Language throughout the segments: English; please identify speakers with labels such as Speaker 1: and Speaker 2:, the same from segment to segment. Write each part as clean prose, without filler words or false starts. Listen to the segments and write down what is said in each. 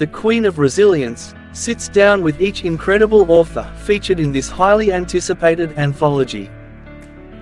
Speaker 1: the Queen of Resilience, sits down with each incredible author featured in this highly anticipated anthology.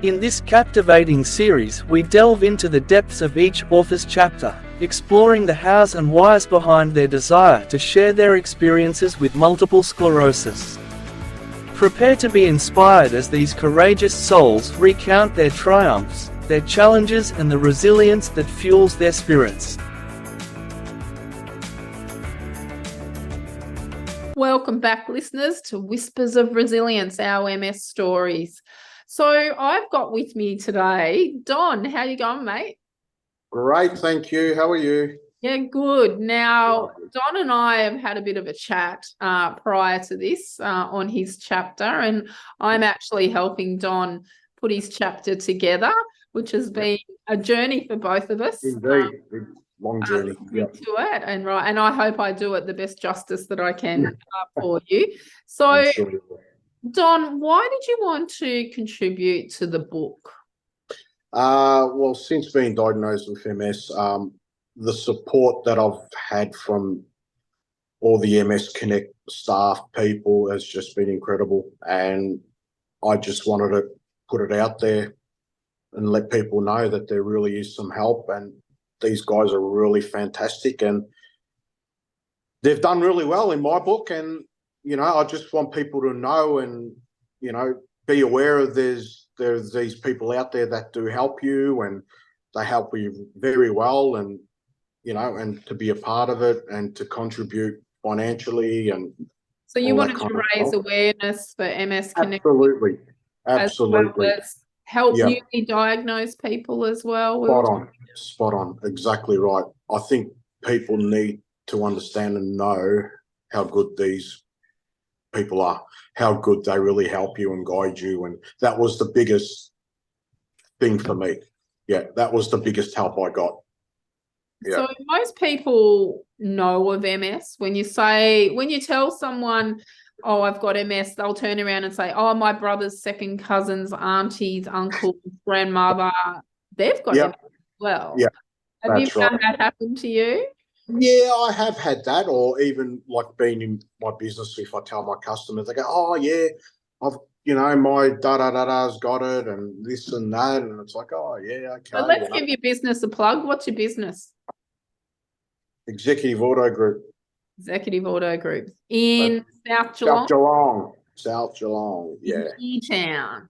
Speaker 1: In this captivating series, we delve into the depths of each author's chapter, exploring the hows and whys behind their desire to share their experiences with multiple sclerosis. Prepare to be inspired as these courageous souls recount their triumphs, their challenges, and the resilience that fuels their spirits.
Speaker 2: Welcome back, listeners, to Whispers of Resilience, our MS stories. So I've got with me today Don. How you going, mate?
Speaker 3: Great, thank you. How are you?
Speaker 2: Yeah, good. Now, Don and I have had a bit of a chat prior to this on his chapter, and I'm actually helping Don put his chapter together, which has been a journey for both of us.
Speaker 3: Indeed, long journey.
Speaker 2: To it, and I hope I do it the best justice that I can for you. So,
Speaker 3: Sure.
Speaker 2: Don, why did you want to contribute to the book?
Speaker 3: Well, since being diagnosed with MS, the support that I've had from all the MS Connect staff people has just been incredible, and I just wanted to put it out there and let people know that there really is some help, and these guys are really fantastic, and they've done really well in my book. And I just want people to know and be aware of there's these people out there that do help you, and they help you very well, and and to be a part of it and to contribute financially. And
Speaker 2: so you wanted to raise awareness for MS Connect,
Speaker 3: absolutely,
Speaker 2: as well as help newly diagnosed people as well.
Speaker 3: Spot on, exactly right. I think people need to understand and know how good these people are, how good they really help you and guide you. And that was the biggest thing for me. Yeah, that was the biggest help I got. Yeah.
Speaker 2: So most people know of MS. When you tell someone, oh, I've got MS, they'll turn around and say, oh, my brother's second cousins, aunties, uncles, grandmother, they've got MS as well.
Speaker 3: Yeah,
Speaker 2: have you found that happen to you?
Speaker 3: Yeah, I have had that, or even like being in my business, if I tell my customers, they go, oh yeah, I've my da-da-da-da's got it and this and that, and it's like, oh yeah, okay.
Speaker 2: So let's give your business a plug. What's your business?
Speaker 3: Executive Auto Group.
Speaker 2: Executive Auto Group in South Geelong?
Speaker 3: South Geelong, yeah.
Speaker 2: E-Town.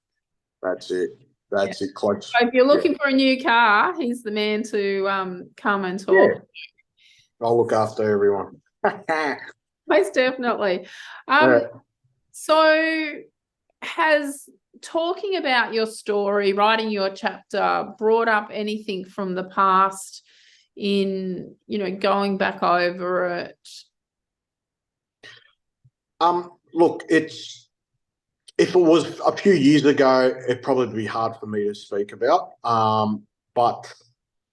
Speaker 3: That's it. That's it, close.
Speaker 2: So if you're looking for a new car, he's the man to come and talk.
Speaker 3: Yeah. I'll look after everyone.
Speaker 2: Most definitely. So has talking about your story, writing your chapter, brought up anything from the past in, going back over it?
Speaker 3: Look, if it was a few years ago, it'd probably be hard for me to speak about. But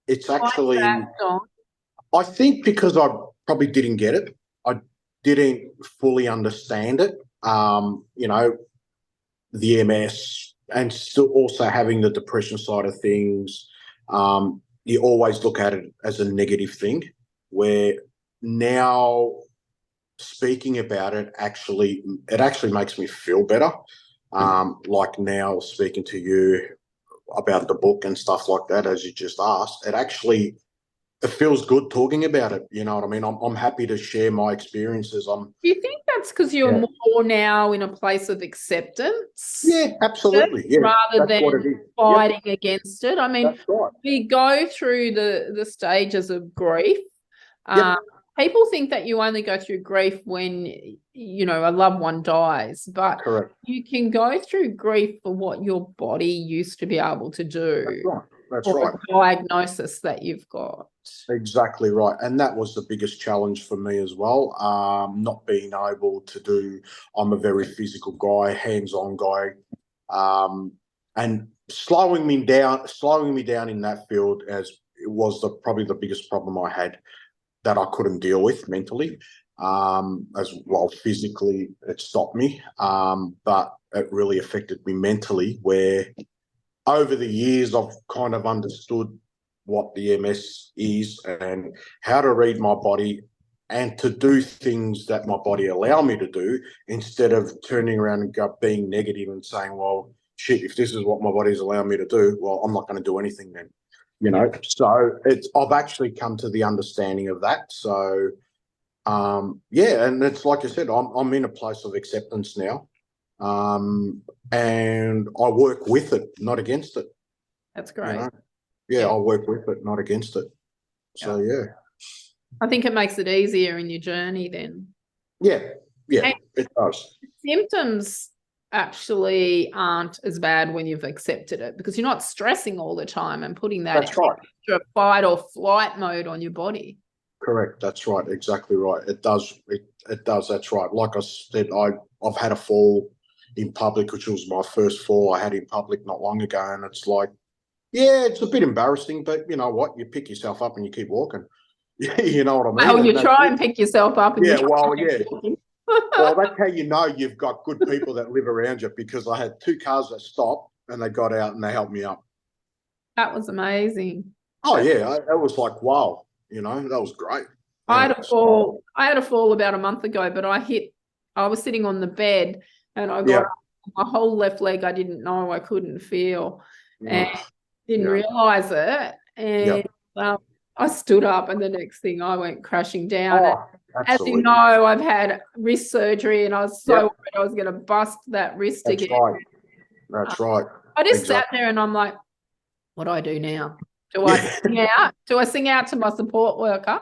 Speaker 3: it's actually, I think because I probably didn't get it. I didn't fully understand it. The MS, and still also having the depression side of things. You always look at it as a negative thing, where now speaking about it actually makes me feel better. Like now speaking to you about the book and stuff like that, as you just asked, it feels good talking about it. You know what I mean? I'm happy to share my experiences.
Speaker 2: Do you think that's because you're more now in a place of acceptance?
Speaker 3: Yeah, absolutely. Yeah,
Speaker 2: rather than fighting against it. I mean,
Speaker 3: right.
Speaker 2: We go through the stages of grief. People think that you only go through grief when, a loved one dies, but
Speaker 3: correct.
Speaker 2: You can go through grief for what your body used to be able to do.
Speaker 3: That's right.
Speaker 2: A diagnosis that you've got.
Speaker 3: Exactly right. And that was the biggest challenge for me as well. Not being able to do, I'm a very physical guy, hands-on guy. And slowing me down in that field was probably the biggest problem I had, that I couldn't deal with mentally. As well, physically it stopped me. But it really affected me mentally, where over the years I've kind of understood what the MS is and how to read my body and to do things that my body allow me to do instead of turning around and being negative and saying, well, shit, if this is what my body's allowing me to do, well, I'm not going to do anything then, you know? So I've actually come to the understanding of that. So, yeah, and it's like I said, I'm in a place of acceptance now. And I work with it, not against it.
Speaker 2: That's great.
Speaker 3: You know? Yeah, I work with it, not against it. So, yeah.
Speaker 2: I think it makes it easier in your journey then.
Speaker 3: Yeah,
Speaker 2: And
Speaker 3: it does.
Speaker 2: symptoms actually aren't as bad when you've accepted it because you're not stressing all the time and putting that extra fight or flight mode on your body.
Speaker 3: Correct. That's right. Exactly right. It does. It does. That's right. Like I said, I've had a fall in public, which was my first fall I had in public not long ago, and it's like, yeah, it's a bit embarrassing, but you know what? You pick yourself up and you keep walking. You know what I mean?
Speaker 2: Well, you try and pick yourself up. And
Speaker 3: well, that's how you know you've got good people that live around you, because I had 2 cars that stopped and they got out and they helped me up.
Speaker 2: That was amazing.
Speaker 3: Oh, yeah. It was like, wow, you know, that was great.
Speaker 2: I had a fall. I had a fall about a month ago, but I was sitting on the bed and I got my whole left leg. I didn't know, I couldn't feel and didn't realize it. And I stood up and the next thing I went crashing down. As you know, I've had wrist surgery and I was so worried I was going to bust that wrist again.
Speaker 3: That's right.
Speaker 2: I just sat there and I'm like, what do I do now? Do I sing out? Do I sing out to my support worker?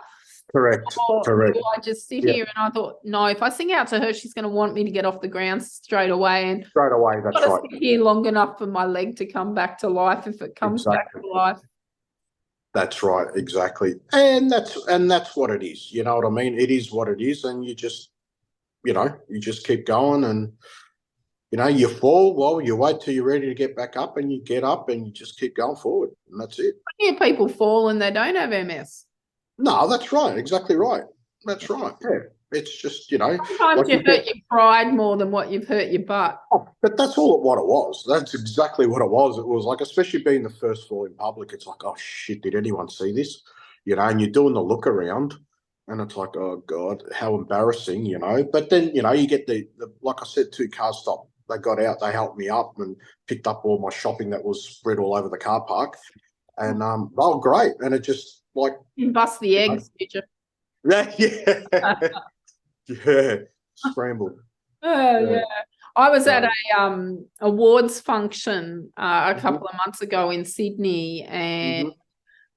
Speaker 3: Correct.
Speaker 2: Or do I just sit here? And I thought, no, if I sing out to her, she's going to want me to get off the ground straight away. And
Speaker 3: that's right.
Speaker 2: Sit here long enough for my leg to come back to life if it comes back to life.
Speaker 3: That's right, exactly. And that's what it is. You know what I mean? It is what it is, and you just keep going, and you know, you fall, well, you wait till you're ready to get back up and you get up and you just keep going forward, and that's it.
Speaker 2: I hear people fall and they don't have MS.
Speaker 3: No, that's right, exactly right. That's right. Yeah. It's just, you know.
Speaker 2: Sometimes you hurt your pride more than what you've hurt your butt.
Speaker 3: Oh, but that's all what it was. That's exactly what it was. It was like, especially being the first fall in public, it's like, oh, shit, did anyone see this? You know, and you're doing the look around and it's like, oh, God, how embarrassing, you know. But then, you know, you get the like I said, 2 cars stopped. They got out, they helped me up and picked up all my shopping that was spread all over the car park. And they were great. And it just like.
Speaker 2: You bust the eggs, did you?
Speaker 3: Yeah. Yeah, scrambled.
Speaker 2: Yeah. I was at a awards function a couple of months ago in Sydney, and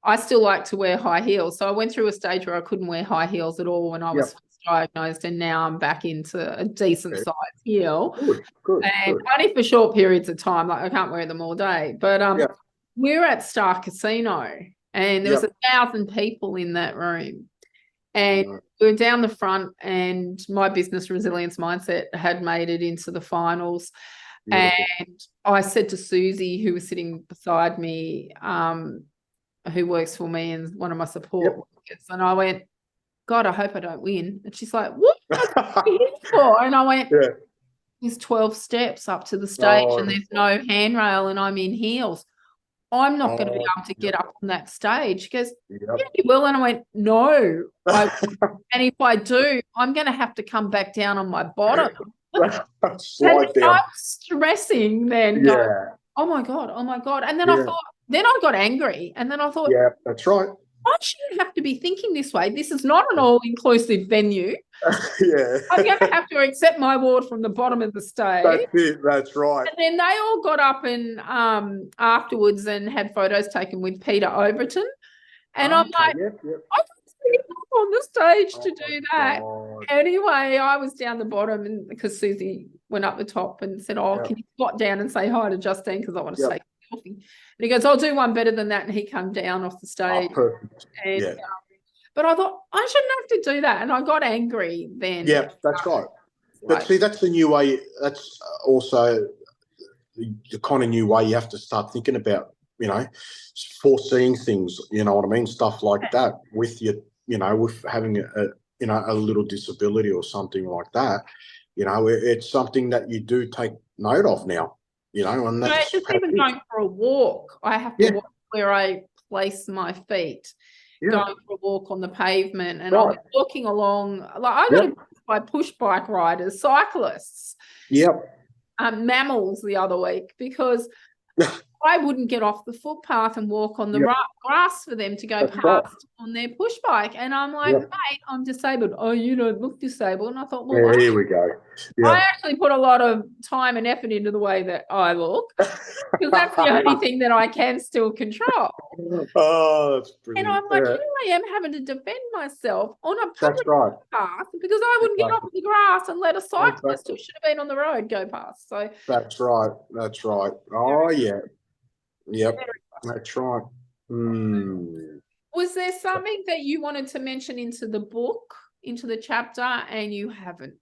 Speaker 2: I still like to wear high heels. So I went through a stage where I couldn't wear high heels at all when I was first diagnosed, and now I'm back into a decent size heel. Good. Only for short periods of time. Like I can't wear them all day. But we were at Star Casino, and there was 1,000 people in that room. And we were down the front, and my business resilience mindset had made it into the finals. And I said to Susie, who was sitting beside me, who works for me and one of my support workers, and I went, God, I hope I don't win. And she's like, what are you here for? And I went, there's 12 steps up to the stage and there's no handrail and I'm in heels. I'm not going to be able to get up on that stage. She goes, yeah, you will. And I went, no. And if I do, I'm going to have to come back down on my bottom. And I'm stressing then. Going, oh, my God. And then I thought, then I got angry. And then I thought,
Speaker 3: yeah, that's right.
Speaker 2: I shouldn't have to be thinking this way. This is not an all-inclusive venue. I'm going to have to accept my award from the bottom of the stage.
Speaker 3: That's it. That's right.
Speaker 2: And then they all got up and afterwards and had photos taken with Peter Overton. And I'm like, I couldn't sit up on the stage to do that. God. Anyway, I was down the bottom, and because Susie went up the top and said, can you squat down and say hi to Justine because I want to take a selfie. And he goes, I'll do one better than that. And he came down off the stage.
Speaker 3: Perfect.
Speaker 2: And, but I thought, I shouldn't have to do that. And I got angry then.
Speaker 3: Yeah, that's right. But see, that's the new way. That's also the kind of new way you have to start thinking about, you know, foreseeing things, you know what I mean? Stuff like that with your, you know, with having a little disability or something like that. You know, it's something that you do take note of now. You know, and that's
Speaker 2: just even going for a walk, I have to walk where I place my feet.
Speaker 3: Yeah.
Speaker 2: going for a walk on the pavement, and I
Speaker 3: Right.
Speaker 2: was walking along. Like I got abused by push bike riders, cyclists,
Speaker 3: Yep.
Speaker 2: mammals the other week because I wouldn't get off the footpath and walk on the
Speaker 3: Yep.
Speaker 2: grass for them to go
Speaker 3: That's
Speaker 2: past
Speaker 3: right.
Speaker 2: on their push bike. And I'm like,
Speaker 3: Yep.
Speaker 2: mate, I'm disabled. Oh, you don't look disabled. And I thought, well,
Speaker 3: Yeah, here we go.
Speaker 2: I
Speaker 3: Yep.
Speaker 2: actually put a lot of time and effort into the way that I look because that's the only thing that I can still control.
Speaker 3: Oh, that's
Speaker 2: And
Speaker 3: brilliant.
Speaker 2: I'm like,
Speaker 3: Yeah,
Speaker 2: here I am having to defend myself on a
Speaker 3: that's
Speaker 2: public
Speaker 3: right.
Speaker 2: path because I wouldn't get off the grass and let a cyclist
Speaker 3: Exactly.
Speaker 2: who should have been on the road go past. So
Speaker 3: That's right. That's right. Oh, yeah. Yep. That's right. Hmm.
Speaker 2: was there something that you wanted to mention into the book, into the chapter, and you haven't?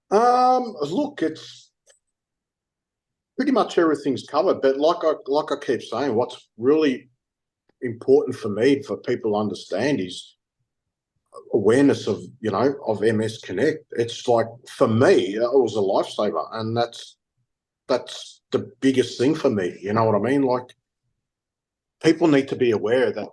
Speaker 3: Look, it's pretty much everything's covered, but like I keep saying, what's really important for me, for people to understand, is awareness of, of MS Connect. It's like, for me, it was a lifesaver, and that's the biggest thing for me. You know what I mean? Like, people need to be aware that,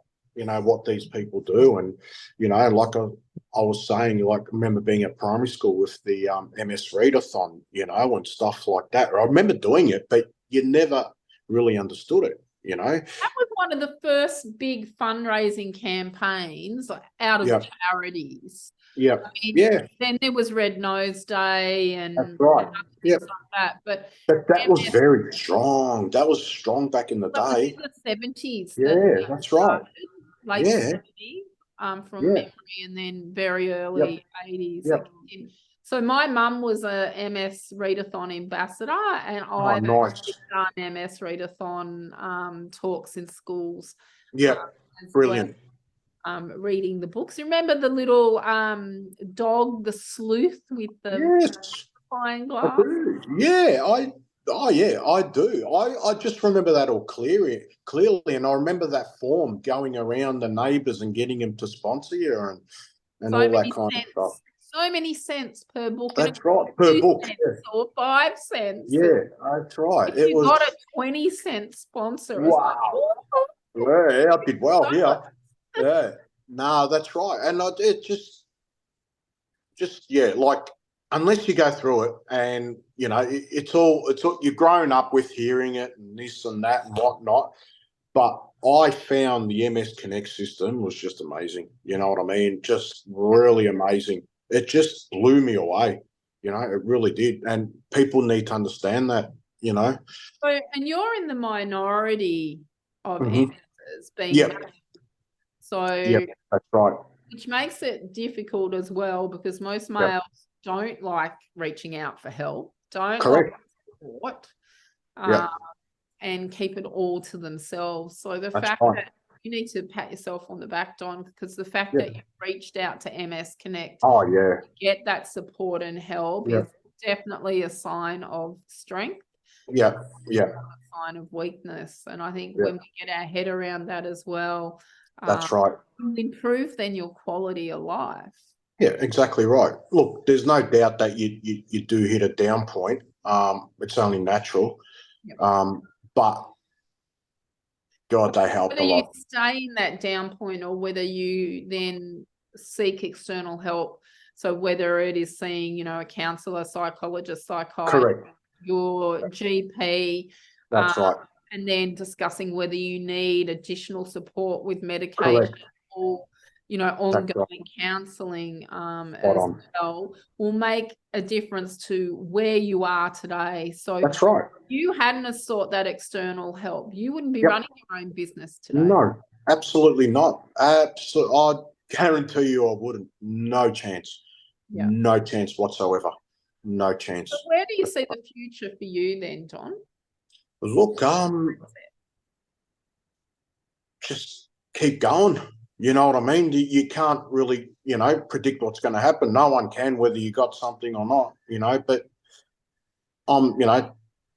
Speaker 3: what these people do. And, like I was saying, like, I remember being at primary school with the MS readathon, and stuff like that. I remember doing it, but you never really understood it,
Speaker 2: That was one of the first big fundraising campaigns out of charities.
Speaker 3: Yeah.
Speaker 2: I mean,
Speaker 3: Yeah.
Speaker 2: then there was Red Nose Day and
Speaker 3: That's right.
Speaker 2: things like that. But
Speaker 3: that was very strong. That was strong back in the day.
Speaker 2: In the 70s.
Speaker 3: Yeah, that's right.
Speaker 2: Late
Speaker 3: Yeah.
Speaker 2: 70s, from memory, and then very early 80s.
Speaker 3: Yep.
Speaker 2: So my mum was a MS Readathon ambassador, and I've
Speaker 3: nice.
Speaker 2: done MS Readathon talks in schools.
Speaker 3: Yeah, brilliant.
Speaker 2: Well, reading the books. Remember the little dog, the sleuth with the flying glass?
Speaker 3: I do. I just remember that all clearly, and I remember that form going around the neighbours and getting them to sponsor you and
Speaker 2: So
Speaker 3: all that kind of stuff.
Speaker 2: So many cents per book.
Speaker 3: That's right, per book.
Speaker 2: Or 5 cents.
Speaker 3: Yeah, that's right.
Speaker 2: If you got a 20-cent sponsor.
Speaker 3: Wow. Yeah, I did well here. Yeah. No, that's right. And it just like, unless you go through it, and it's all you're grown up with hearing it and this and that and whatnot. But I found the MS Connect system was just amazing. You know what I mean? Just really amazing. It just blew me away. It really did. And people need to understand that.
Speaker 2: So, and you're in the minority of MSs being so
Speaker 3: that's right.
Speaker 2: Which makes it difficult as well, because most males don't like reaching out for help, don't like support, and keep it all to themselves. So the fact that you need to pat yourself on the back, Don, because the fact that you've reached out to MS Connect to get that support and help is definitely a sign of strength.
Speaker 3: Yeah.
Speaker 2: A sign of weakness. And I think when we get our head around that as well,
Speaker 3: that's right.
Speaker 2: Will improve then your quality of life.
Speaker 3: Yeah, exactly right. Look, there's no doubt that you do hit a down point. It's only natural. But God, they help a lot.
Speaker 2: Whether you stay in that down point or whether you then seek external help. So whether it is seeing, a counsellor, psychologist, psychiatrist, your GP.
Speaker 3: That's right.
Speaker 2: And then discussing whether you need additional support with medication or, ongoing counselling as well, will make a difference to where you are today. So
Speaker 3: that's right.
Speaker 2: If you hadn't have sought that external help, you wouldn't be running your own business today.
Speaker 3: No, absolutely not. I guarantee you I wouldn't. No chance. Yeah. No chance whatsoever. No chance.
Speaker 2: So where do you see the future for you then, Don?
Speaker 3: Look, just keep going. You know what I mean? You can't really, predict what's going to happen. No one can, whether you got something or not, but I'm,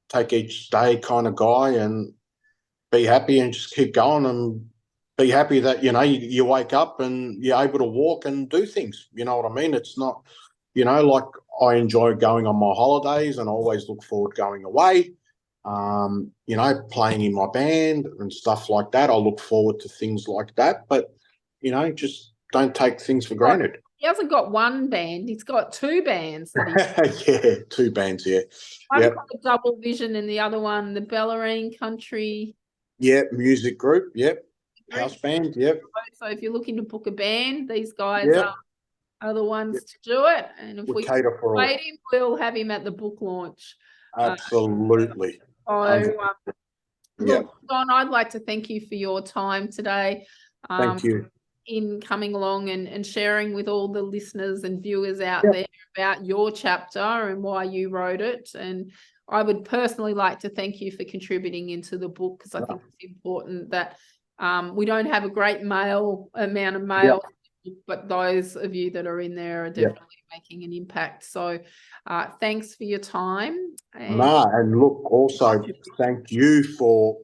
Speaker 3: take each day kind of guy and be happy and just keep going and be happy that, you wake up and you're able to walk and do things. You know what I mean? It's not, like I enjoy going on my holidays and I always look forward to going away. playing in my band and stuff like that. I look forward to things like that, but, just don't take things for granted.
Speaker 2: He hasn't got one band, he's got two bands that he's
Speaker 3: Yeah, two bands, yeah.
Speaker 2: One's got a double vision and the other one, the Bellarine Country.
Speaker 3: Yeah, music group, yep. House band, yep.
Speaker 2: So if you're looking to book a band, these guys
Speaker 3: Yep.
Speaker 2: are the ones to do it. And if
Speaker 3: We
Speaker 2: we
Speaker 3: cater for all.
Speaker 2: persuade him, we'll have him at the book launch.
Speaker 3: Absolutely.
Speaker 2: Look, Don, I'd like to thank you for your time today.
Speaker 3: Thank you.
Speaker 2: In coming along and sharing with all the listeners and viewers out there about your chapter and why you wrote it. And I would personally like to thank you for contributing into the book, because I think it's important that we don't have a great amount of mail, but those of you that are in there are definitely making an impact. So thanks for your time.
Speaker 3: And look, also thank you for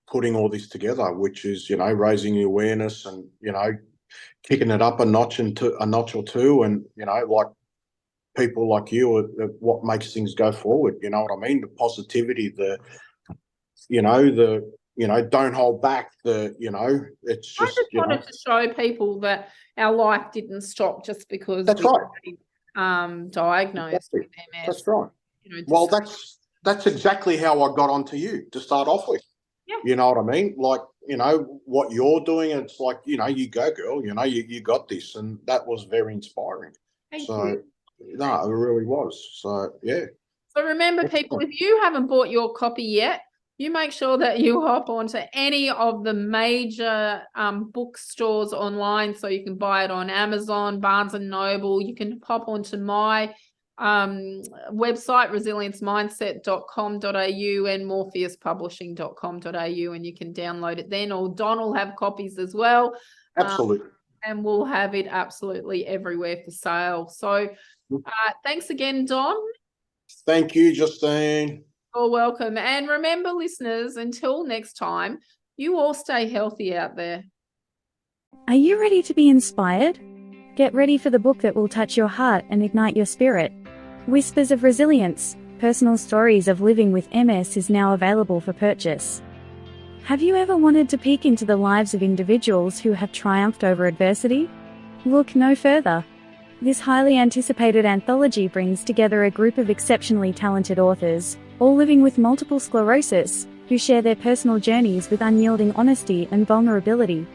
Speaker 3: putting all this together, which is, raising the awareness and, kicking it up a notch or two. And, like people like you are what makes things go forward. You know what I mean? The positivity, don't hold back, it's just,
Speaker 2: I just wanted to show people that our life didn't stop just because
Speaker 3: that's
Speaker 2: we
Speaker 3: right.
Speaker 2: Diagnosed with MS.
Speaker 3: That's right. Well, that's exactly how I got onto you to start off with.
Speaker 2: Yeah.
Speaker 3: You know what I mean? Like, what you're doing, it's like, you go, girl, you got this. And that was very inspiring.
Speaker 2: Thank you.
Speaker 3: No, it really was. So, yeah.
Speaker 2: So remember, people, if you haven't bought your copy yet, you make sure that you hop onto any of the major bookstores online, so you can buy it on Amazon, Barnes and Noble. You can hop onto my website, resilience-mindset.com.au and morpheuspublishing.com.au, and you can download it then, or Don will have copies as well.
Speaker 3: Absolutely.
Speaker 2: And we'll have it absolutely everywhere for sale. So thanks again, Don.
Speaker 3: Thank you, Justine.
Speaker 2: You're welcome. And remember, listeners, until next time, you all stay healthy out there.
Speaker 4: Are you ready to be inspired? Get ready for the book that will touch your heart and ignite your spirit. Whispers of Resilience, Personal Stories of Living with MS is now available for purchase. Have you ever wanted to peek into the lives of individuals who have triumphed over adversity? Look no further. This highly anticipated anthology brings together a group of exceptionally talented authors, all living with multiple sclerosis, who share their personal journeys with unyielding honesty and vulnerability.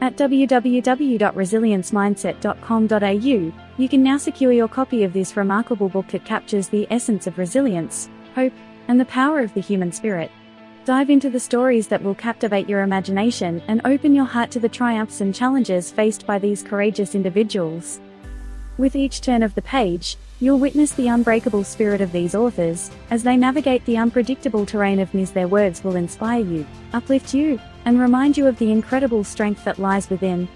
Speaker 4: At www.resilience-mindset.com.au, you can now secure your copy of this remarkable book that captures the essence of resilience, hope, and the power of the human spirit. Dive into the stories that will captivate your imagination and open your heart to the triumphs and challenges faced by these courageous individuals. With each turn of the page, you'll witness the unbreakable spirit of these authors, as they navigate the unpredictable terrain of MS. Their words will inspire you, uplift you, and remind you of the incredible strength that lies within.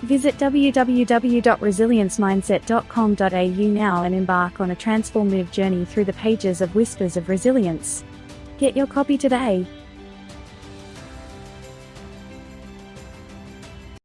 Speaker 4: Visit www.resilience-mindset.com.au now and embark on a transformative journey through the pages of Whispers of Resilience. Get your copy today.